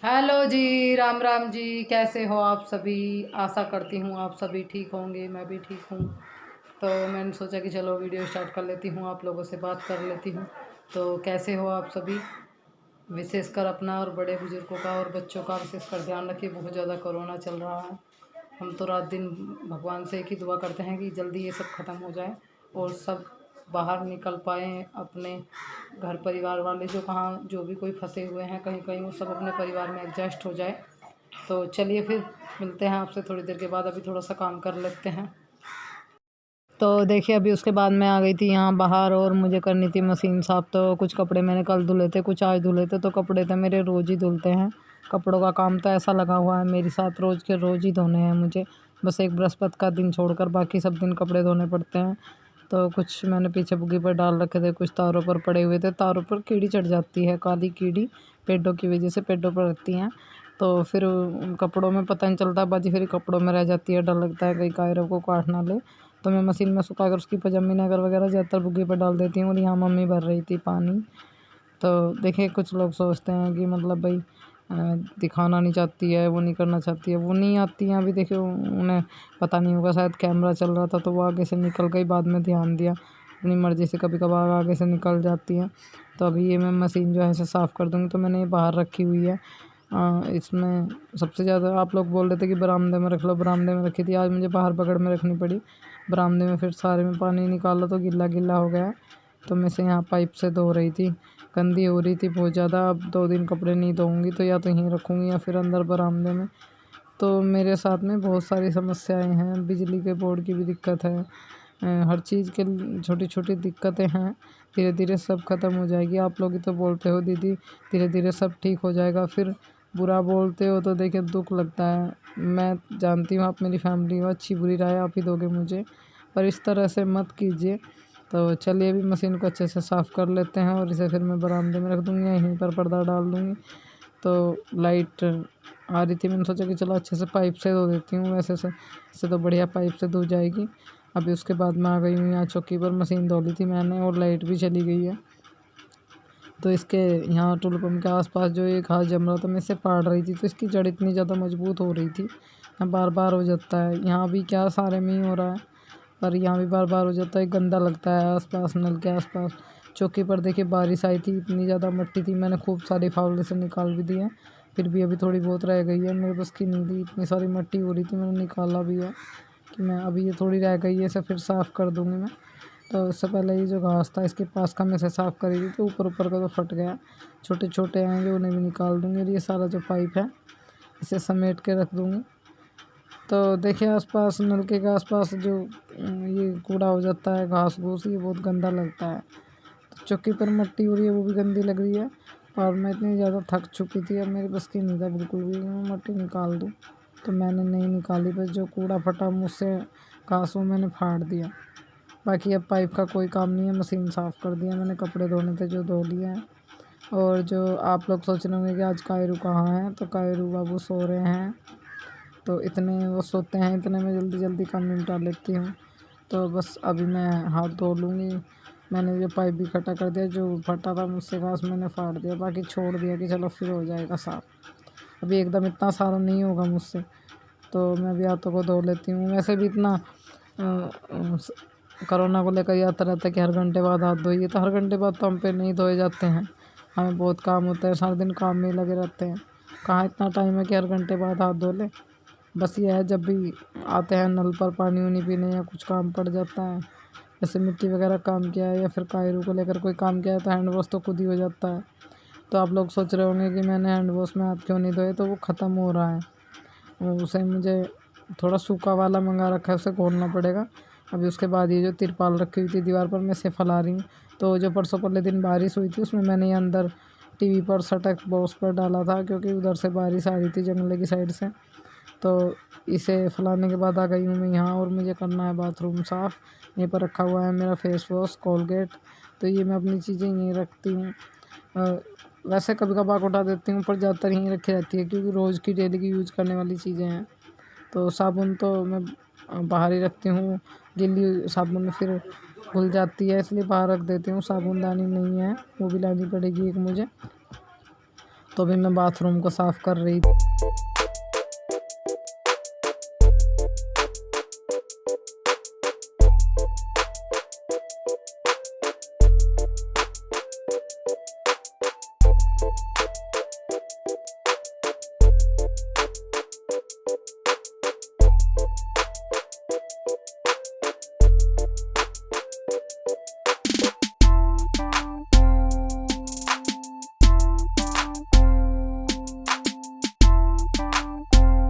Hello जी, राम राम जी। कैसे हो आप सभी? आशा करती हूँ आप सभी ठीक होंगे, मैं भी ठीक हूँ। तो मैंने सोचा कि चलो वीडियो स्टार्ट कर लेती हूँ, आप लोगों से बात कर लेती हूँ। तो कैसे हो आप सभी? विशेषकर अपना और बड़े बुजुर्गों का और बच्चों का विशेषकर ध्यान रखिए, बहुत ज़्यादा कोरोना चल रहा है। हम तो रात दिन भगवान से एक ही दुआ करते हैं कि जल्दी ये सब ख़त्म हो जाए और सब बाहर निकल पाएँ। अपने घर परिवार वाले जो कहाँ जो भी कोई फंसे हुए हैं कहीं कहीं, वो सब अपने परिवार में एडजस्ट हो जाए। तो चलिए फिर मिलते हैं आपसे थोड़ी देर के बाद, अभी थोड़ा सा काम कर लेते हैं। तो देखिए अभी उसके बाद मैं आ गई थी यहाँ बाहर और मुझे करनी थी मशीन साफ़। तो कुछ कपड़े मैंने कल धुले थे, कुछ आज धुले थे। तो कपड़े तो मेरे रोज़ ही धुलते हैं। कपड़ों का काम तो ऐसा लगा हुआ है मेरे साथ, रोज़ के रोज़ ही धोने हैं मुझे। बस एक बृहस्पति का दिन छोड़कर बाकी सब दिन कपड़े धोने पड़ते हैं। तो कुछ मैंने पीछे बुग्गी पर डाल रखे थे, कुछ तारों पर पड़े हुए थे। तारों पर कीड़ी चढ़ जाती है, काली कीड़ी, पेड़ों की वजह से पेड़ों पर रहती हैं। तो फिर उन कपड़ों में पता नहीं चलता, बाजी फिर कपड़ों में रह जाती है। डर लगता है कहीं कायरों को काट ना ले। तो मैं मशीन में सुखाकर उसकी पजामी नगर वगैरह ज़्यादातर बुग्गी पर डाल देती हूँ। और यहाँ मम्मी भर रही थी पानी। तो देखिए कुछ लोग सोचते हैं कि मतलब भाई दिखाना नहीं चाहती है, वो नहीं करना चाहती है, वो नहीं आती हैं। अभी देखिए उन्हें पता नहीं होगा, शायद कैमरा चल रहा था तो वो आगे से निकल गई, बाद में ध्यान दिया। अपनी मर्ज़ी से कभी कभार आगे से निकल जाती हैं। तो अभी ये मैं मशीन जो है इसे साफ़ कर दूँगी। तो मैंने ये बाहर रखी हुई है। इसमें सबसे ज़्यादा आप लोग बोल रहे थे कि बरामदे में रख लो, बरामदे में रखी थी। आज मुझे बाहर बगड़ में रखनी पड़ी। बरामदे में फिर सारे में पानी निकाला तो गिल्ला गिल्ला हो गया। तो मैं इसे यहाँ पाइप से धो रही थी, गंदी हो रही थी बहुत ज़्यादा। अब 2 दिन कपड़े नहीं धोऊँगी तो या तो यहीं रखूँगी या फिर अंदर बरामदे में। तो मेरे साथ में बहुत सारी समस्याएं हैं, बिजली के बोर्ड की भी दिक्कत है। हर चीज़ के छोटी छोटी दिक्कतें हैं। धीरे धीरे सब ख़त्म हो जाएगी। आप लोग ही तो बोलते हो दीदी धीरे धीरे सब ठीक हो जाएगा, फिर बुरा बोलते हो तो देखिए दुख लगता है। मैं जानती हूँ आप मेरी फैमिली हो, अच्छी बुरी राय आप ही दोगे मुझे, पर इस तरह से मत कीजिए। तो चलिए अभी मशीन को अच्छे से साफ़ कर लेते हैं और इसे फिर मैं बरामदे में रख दूँगी, यहीं पर पर्दा डाल दूँगी। तो लाइट आ रही थी, मैंने सोचा कि चलो अच्छे से पाइप से धो देती हूँ। वैसे से तो बढ़िया पाइप से धो जाएगी। अभी उसके बाद मैं आ गई हूँ यहाँ चौकी पर, मशीन धो ली थी मैंने और लाइट भी चली गई है। तो इसके यहाँ टूल पम्प के आसपास जो ये घास जम रहा था, मैं इसे पाड़ रही थी। तो इसकी जड़ इतनी ज़्यादा मजबूत हो रही थी, यहाँ बार बार हो जाता है। यहाँ भी क्या सारे में ही हो रहा है, पर यहाँ भी बार बार हो जाता है। गंदा लगता है आसपास, नल के आसपास। चौकी पर देखिए बारिश आई थी, इतनी ज़्यादा मिट्टी थी, मैंने खूब सारी फावड़े से निकाल भी दी है। फिर भी अभी थोड़ी बहुत रह गई है, मेरे बस की नहीं थी, इतनी सारी मिट्टी हो रही थी, मैंने निकाला भी है कि मैं अभी ये थोड़ी रह गई है, इसे फिर साफ़ कर दूँगी मैं। तो उससे पहले ये जो घास था इसके पास का मैं इसे साफ़ करी थी, तो ऊपर ऊपर का तो फट गया। छोटे छोटे हैं जो, उन्हें भी निकाल दूँगी। और ये सारा जो पाइप है इसे समेट के रख दूँगी। तो देखिए आसपास नलके के आसपास जो ये कूड़ा हो जाता है, घास घूस, ये बहुत गंदा लगता है। तो चौकी पर मिट्टी हो रही है, वो भी गंदी लग रही है। और मैं इतनी ज़्यादा थक चुकी थी, अब मेरे बस की नहीं था बिल्कुल भी मैं मिट्टी निकाल दूँ। तो मैंने नहीं निकाली, बस जो कूड़ा फटा मुझसे घास वो मैंने फाड़ दिया। बाकी अब पाइप का कोई काम नहीं है, मशीन साफ़ कर दिया मैंने, कपड़े धोने थे जो धो लिए हैं। और जो आप लोग सोच रहे होंगे कि आज कायरू कहाँ है, तो कायरू बाबू सो रहे हैं। तो इतने वो सोते हैं, इतने में जल्दी जल्दी काम निपटा लेती हूँ। तो बस अभी मैं हाथ धो लूँगी। मैंने ये पाइप भी इकट्ठा कर दिया, जो फटा था मुझसे घास मैंने फाड़ दिया, बाकी छोड़ दिया कि चलो फिर हो जाएगा साफ़। अभी एकदम इतना सारा नहीं होगा मुझसे, तो मैं अभी हाथों को धो लेती हूँ। वैसे भी इतना कोरोना को लेकर ये आता रहता है कि हर घंटे बाद हाथ धोइए, तो हर घंटे बाद तो हम पे नहीं धोए जाते हैं। हमें बहुत काम होता है, सारा दिन काम में ही लगे रहते हैं। कहाँ इतना टाइम है कि हर घंटे बाद हाथ धो लें। बस ये है जब भी आते हैं नल पर पानी वानी पीने या कुछ काम पड़ जाता है, जैसे मिट्टी वगैरह काम किया है या फिर कायरू को लेकर कोई काम किया है, तो हैंड वॉश तो खुद ही हो जाता है। तो आप लोग सोच रहे होंगे कि मैंने हैंड वॉश में हाथ क्यों नहीं धोए, तो वो ख़त्म हो रहा है। उसे मुझे थोड़ा सूखा वाला मंगा रखा है, उसे घोलना पड़ेगा। अभी उसके बाद ये जो तिरपाल रखी हुई थी दीवार पर, मैं इसे फैला रही हूँ। तो जो परसों पहले दिन बारिश हुई थी, उसमें मैंने ये अंदर टीवी पर सटक बॉक्स पर डाला था, क्योंकि उधर से बारिश आ रही थी जंगले की साइड से। तो इसे फैलाने के बाद आ गई हूँ मैं यहाँ, और मुझे करना है बाथरूम साफ़। यहीं पर रखा हुआ है मेरा फेस वॉश, कोलगेट। तो ये मैं अपनी चीज़ें यहीं रखती हूँ। वैसे कभी कभार उठा देती हूँ, पर ज़्यादातर यहीं रखी रहती है, क्योंकि रोज़ की डेली की यूज़ करने वाली चीज़ें हैं। तो साबुन तो मैं बाहर ही रखती हूँ, गीली साबुन फिर घुल जाती है, इसलिए बाहर रख देती हूँ। साबुनदानी नहीं है, वो भी लानी पड़ेगी एक मुझे। तो अभी मैं बाथरूम को साफ़ कर रही थी।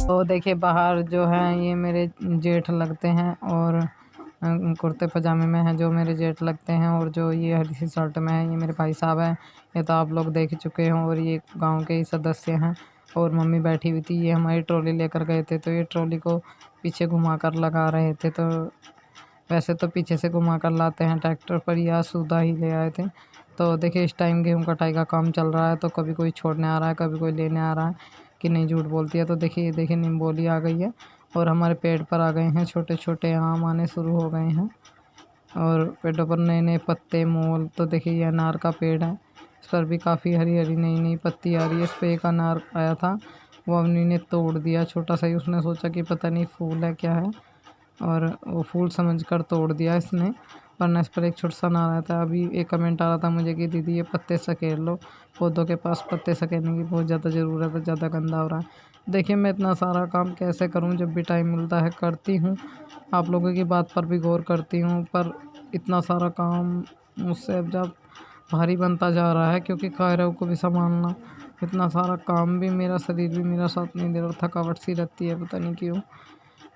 तो देखिए बाहर जो है ये मेरे जेठ लगते हैं और कुर्ते पजामे में है जो मेरे जेठ लगते हैं, और जो ये हरी सी शर्ट में है ये मेरे भाई साहब हैं। ये तो आप लोग देख चुके हैं, और ये गांव के ही सदस्य हैं। और मम्मी बैठी हुई थी, ये हमारी ट्रॉली लेकर गए थे, तो ये ट्रॉली को पीछे घुमा कर लगा रहे थे। तो वैसे तो पीछे से घुमा कर लाते हैं ट्रैक्टर पर, या सूधा ही ले आए थे। तो देखिए इस टाइम गेहूँ कटाई का काम चल रहा है, तो कभी कोई छोड़ने आ रहा है, कभी कोई लेने आ रहा है, कि नहीं झूठ बोलती है। तो देखिए ये देखिए निम्बोली आ गई है, और हमारे पेड़ पर आ गए हैं छोटे छोटे आम आने शुरू हो गए हैं, और पेड़ों पर नए नए पत्ते मोल। तो देखिए ये अनार का पेड़ है, इस पर भी काफ़ी हरी हरी नई नई पत्ती आ रही है। इस पर एक अनार आया था, वो अवनी ने तोड़ दिया छोटा सा ही। उसने सोचा कि पता नहीं फूल है क्या है, और वो फूल समझकर तोड़ दिया इसने, वरना इस पर एक छोटा सा अनार आया था। अभी एक कमेंट आ रहा था मुझे कि दीदी ये पत्ते सकेर लो, पौधों के पास पत्ते सकेरने की बहुत ज़्यादा ज़रूरत है, ज़्यादा गंदा हो रहा है। देखिए मैं इतना सारा काम कैसे करूं, जब भी टाइम मिलता है करती हूं, आप लोगों की बात पर भी गौर करती हूं, पर इतना सारा काम मुझसे अब जब भारी बनता जा रहा है, क्योंकि कायरों को भी संभालना, इतना सारा काम भी, मेरा शरीर भी मेरा साथ नहीं दे रहा, थकावट सी रहती है पता नहीं क्यों।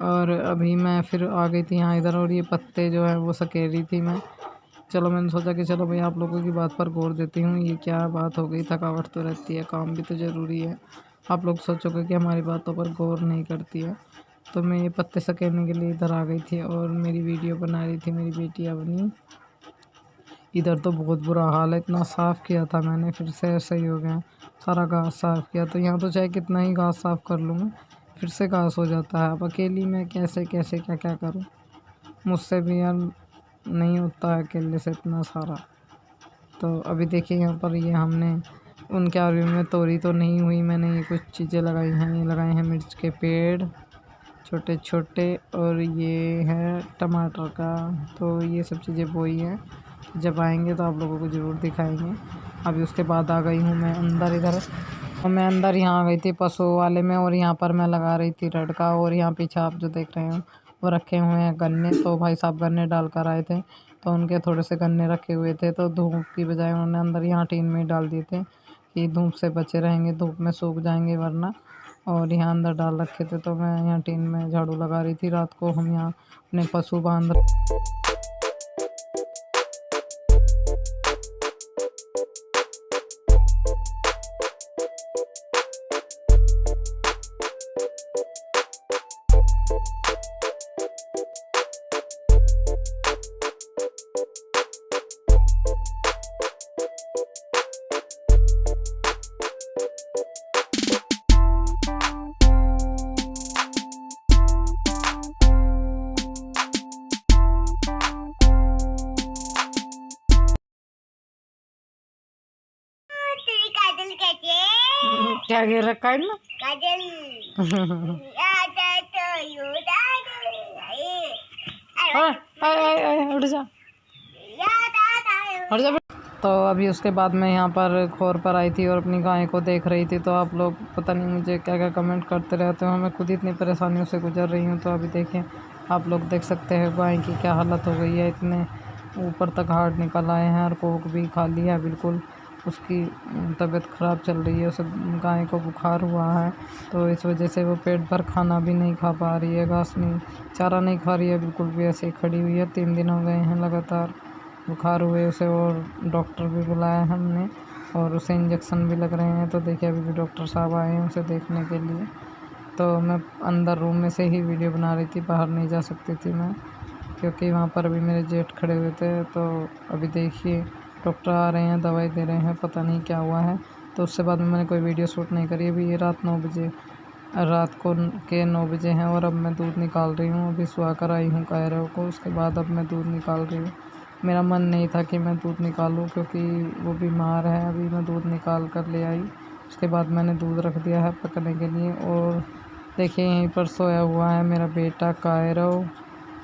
और अभी मैं फिर आ गई थी यहाँ इधर, और ये पत्ते जो है वो सकेर रही थी मैं। चलो मैंने सोचा कि चलो भाई आप लोगों की बात पर गौर देती हूँ, ये क्या बात हो गई, थकावट तो रहती है, काम भी तो ज़रूरी है। आप लोग सोचोगे कि हमारी बातों पर गौर नहीं करती है। तो मैं ये पत्ते सकेरने के लिए इधर आ गई थी, और मेरी वीडियो बना रही थी मेरी बेटी अपनी। इधर तो बहुत बुरा हाल है, इतना साफ़ किया था मैंने, फिर से ऐसा ही हो गया, सारा घास साफ़ किया। तो यहाँ तो चाहे कितना ही घास साफ़ कर लूँ मैं, फिर से घास हो जाता है। अब अकेली मैं कैसे कैसे क्या क्या करूँ, मुझसे भी यार नहीं होता है अकेले से इतना सारा। तो अभी देखिए यहाँ पर ये हमने उनके आलू में तोरी तो नहीं हुई, मैंने ये कुछ चीज़ें लगाई हैं। ये लगाए हैं मिर्च के पेड़ छोटे छोटे, और ये है टमाटर का। तो ये सब चीज़ें बोई हैं, जब आएंगे तो आप लोगों को ज़रूर दिखाएंगे। अभी उसके बाद आ गई हूँ मैं अंदर इधर, और मैं अंदर यहाँ आ गई थी पशु वाले में, और यहाँ पर मैं लगा रही थी रड़का। और यहाँ पीछे आप जो देख रहे हैं वो रखे हुए हैं गन्ने। तो भाई साहब गन्ने डाल कर आए थे, तो उनके थोड़े से गन्ने रखे हुए थे, तो धूप की बजाय उन्होंने अंदर यहाँ टीन में डाल दिए थे कि धूप से बचे रहेंगे, धूप में सूख जाएंगे वरना। और यहाँ अंदर डाल रखे थे, तो मैं यहाँ टीन में झाड़ू लगा रही थी। रात को हम यहाँ अपने पशु बांध काजल कहते हैं। क्या गिर रखा है ना काजल याद तो यू उठ जा याद आता है। उठ जा। तो अभी उसके बाद मैं यहाँ पर खोर पर आई थी और अपनी गाय को देख रही थी। तो आप लोग पता नहीं मुझे क्या क्या कमेंट करते रहते हो, मैं खुद ही इतनी परेशानियों से गुजर रही हूँ। तो अभी देखें आप लोग देख सकते हैं गाय की क्या हालत हो गई है, इतने ऊपर तक हार्ड निकल आए हैं, और कोक भी खाली है बिल्कुल। उसकी तबीयत ख़राब चल रही है, उसे गाय को बुखार हुआ है, तो इस वजह से वो पेट भर खाना भी नहीं खा पा रही है, घास नहीं चारा नहीं खा रही है, बिल्कुल भी ऐसे ही खड़ी हुई है। 3 दिन हो गए हैं लगातार बुखार हुए उसे, और डॉक्टर भी बुलाया हमने, और उसे इंजेक्शन भी लग रहे हैं। तो देखिए अभी भी डॉक्टर साहब आए हैं उसे देखने के लिए। तो मैं अंदर रूम में से ही वीडियो बना रही थी, बाहर नहीं जा सकती थी मैं, क्योंकि वहाँ पर अभी मेरे जेठ खड़े हुए थे। तो अभी देखिए डॉक्टर आ रहे हैं, दवाई दे रहे हैं, पता नहीं क्या हुआ है। तो उससे बाद में मैंने कोई वीडियो शूट नहीं करी। अभी ये रात 9 बजे, रात को के 9 बजे हैं, और अब मैं दूध निकाल रही हूँ। अभी सुहा कर आई हूँ कायरों को, उसके बाद अब मैं दूध निकाल रही हूँ। मेरा मन नहीं था कि मैं दूध निकालूं, क्योंकि वो बीमार है। अभी मैं दूध निकाल कर ले आई, उसके बाद मैंने दूध रख दिया है पकने के लिए। और देखिए यहीं पर सोया हुआ है मेरा बेटा कायरव,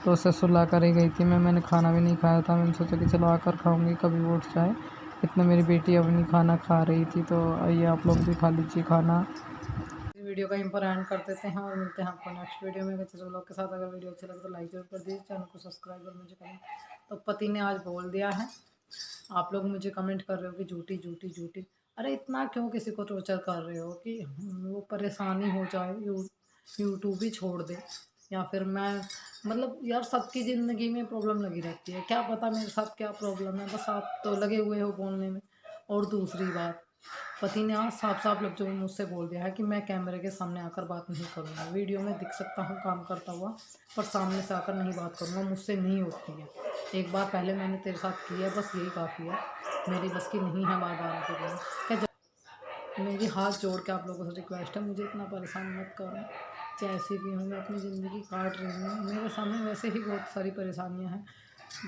तो उसे सुला कर ही गई थी मैंने खाना भी नहीं खाया था। मैंने सोचा कि चलो आकर खाऊंगी, कभी वो उठ जाए। इतना मेरी बेटी अब नहीं खाना खा रही थी, तो आइए आप लोग भी खा लीजिए खाना। वीडियो का यहीं पर एंड कर देते हैं और मिलते हैं आपको नेक्स्ट वीडियो में बच्चे लोग के साथ। अगर वीडियो अच्छा लगे तो लाइक जरूर कर दीजिए, चैनल को सब्सक्राइब कर मुझे करें। तो पति ने आज बोल दिया है, आप लोग मुझे कमेंट कर रहे हो कि झूठी झूठी झूठी। अरे इतना क्यों किसी को टॉर्चर कर रहे हो कि वो परेशानी हो जाए, यूट्यूब ही छोड़ दे, या फिर मैं मतलब यार सबकी ज़िंदगी में प्रॉब्लम लगी रहती है, क्या पता मेरे साथ क्या प्रॉब्लम है, बस आप तो लगे हुए हो बोलने में। और दूसरी बात, पति ने आज साफ साफ लफ्ज़ों में मुझसे बोल दिया है कि मैं कैमरे के सामने आकर बात नहीं करूँगा। वीडियो में दिख सकता हूँ काम करता हुआ, पर सामने से आकर नहीं बात करूँगा, मुझसे नहीं होती है। एक बार पहले मैंने तेरे साथ किया, बस यही काफ़ी है, मेरी बस की नहीं है बार बार आके बोलना। क्या मेरी हाथ जोड़ के आप लोगों से रिक्वेस्ट है, मुझे इतना परेशान मत करो। जैसी भी हूँ मैं अपनी ज़िंदगी काट रही हूँ, मेरे सामने वैसे ही बहुत सारी परेशानियाँ हैं।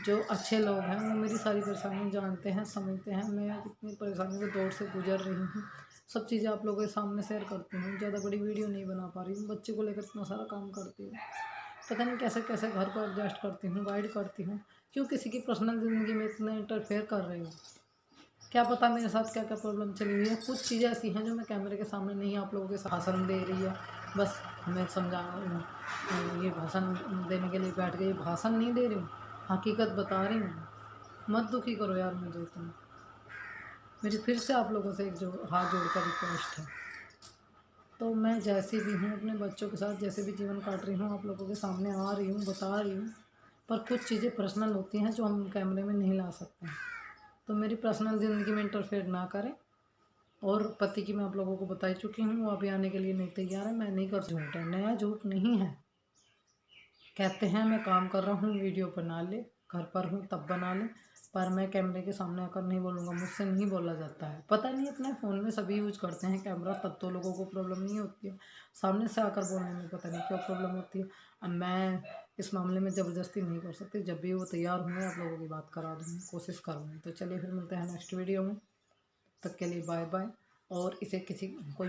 जो अच्छे लोग हैं वो मेरी सारी परेशानियाँ जानते हैं, समझते हैं, मैं कितनी परेशानियों के दौर से गुजर रही हूँ। सब चीज़ें आप लोगों के सामने शेयर करती हूँ। ज़्यादा बड़ी वीडियो नहीं बना पा रही हूँ, बच्चे को लेकर इतना सारा काम करती हूँ, पता नहीं कैसे कैसे घर को एडजस्ट करती हूँ, गाइड करती हूँ। क्यों किसी की पर्सनल ज़िंदगी में इतना इंटरफेयर कर रही हूँ? क्या पता मेरे साथ क्या क्या प्रॉब्लम चली हुई है। कुछ चीज़ें ऐसी हैं जो मैं कैमरे के सामने नहीं आप लोगों के भाषण दे रही है, बस मैं समझा ये भाषण देने के लिए बैठ गई, भाषण नहीं दे रही हूँ, हकीकत बता रही हूँ। मत दुखी करो यार मुझे तुम। मेरी फिर से आप लोगों से एक जो हाथ जोड़कर रिक्वेस्ट है। तो मैं जैसी भी हूँ अपने बच्चों के साथ जैसे भी जीवन काट रही हूँ, आप लोगों के सामने आ रही हूँ, बता रही हूँ। पर कुछ चीज़ें पर्सनल होती हैं जो हम कैमरे में नहीं ला सकते हैं, तो मेरी पर्सनल ज़िंदगी में इंटरफेयर ना करें। और पति की मैं आप लोगों को बता ही चुकी हूँ, वो अभी आने के लिए नहीं तैयार है, मैं नहीं कर। झूठ है, नया झूठ नहीं है। कहते हैं मैं काम कर रहा हूँ, वीडियो बना ले, घर पर हूँ तब बना ले, पर मैं कैमरे के सामने आकर नहीं बोलूँगा, मुझसे नहीं बोला जाता है। पता नहीं अपने फ़ोन में सभी यूज करते हैं कैमरा, तब तो लोगों को प्रॉब्लम नहीं होती है, सामने से आकर बोलने में पता नहीं क्यों प्रॉब्लम होती है। अब मैं इस मामले में ज़बरदस्ती नहीं कर सकती, जब भी वो तैयार होंगे आप लोगों की बात करा दूँगी, कोशिश करूँगी। तो चलिए फिर मिलते हैं नेक्स्ट वीडियो में, तब तक के लिए बाय बाय। और इसे किसी कोई